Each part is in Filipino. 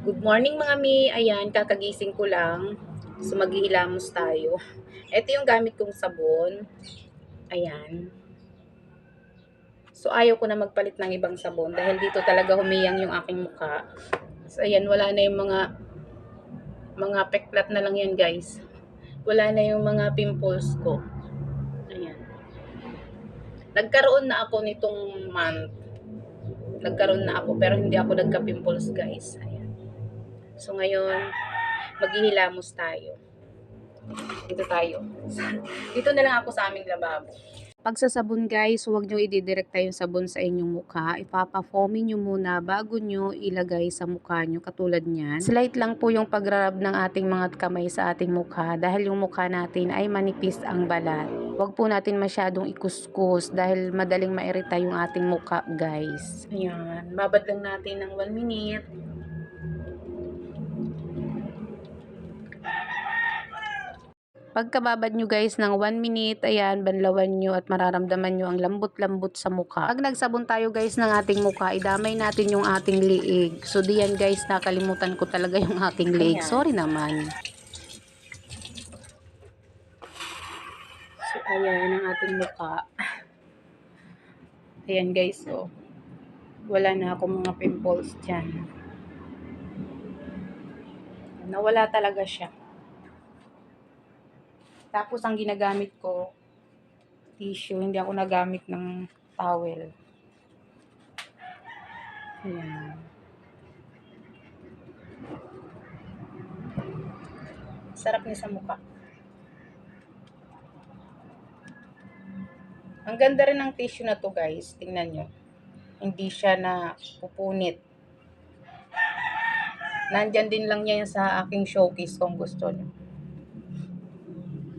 Good morning mga mi. Ayan, kakagising ko lang. So maghihilamos tayo. Ito yung gamit kong sabon. Ayan. So ayaw ko na magpalit ng ibang sabon dahil dito talaga humiyang yung aking mukha. So ayan, wala na yung mga peklat na lang yan guys. Wala na yung mga pimples ko. Ayan. Nagkaroon na ako nitong month. Nagkaroon na ako pero hindi ako nagka-pimples guys. Ayan. So ngayon, maghihilamos tayo. Dito tayo. Dito na lang ako sa aming lababo. Pagsasabon guys, huwag nyo ididirekta yung sabon sa inyong mukha. Ipapa-foamy nyo muna bago nyo ilagay sa mukha nyo katulad nyan. Slight lang po yung pag-rub ng ating mga kamay sa ating mukha dahil yung mukha natin ay manipis ang balat. Huwag po natin masyadong ikuskus dahil madaling mairita yung ating mukha guys. Ayan, babad lang natin ng 1 minute. Pagkababad nyo guys ng 1 minute, ayan, banlawan nyo at mararamdaman nyo ang lambot-lambot sa mukha. Pag nagsabon tayo guys ng ating mukha, idamay natin yung ating liig. So diyan guys, nakalimutan ko talaga yung aking liig. Sorry naman. So ayan ang ating mukha. Ayan guys, so wala na akong mga pimples dyan. Nawala talaga siya. Tapos ang ginagamit ko, tissue, hindi ako nagamit ng towel. Ayan. Sarap niya sa mukha. Ang ganda rin ng tissue na to guys. Tingnan nyo. Hindi siya na pupunit. Nandyan din lang yan sa aking showcase kung gusto nyo.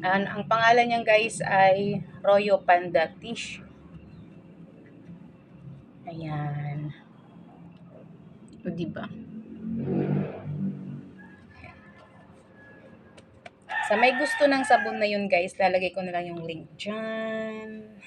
Ang pangalan niyan guys ay Royo Panda Tissue. Ayan. O diba? Sa may gusto ng sabon na yun guys, lalagay ko na lang yung link dyan.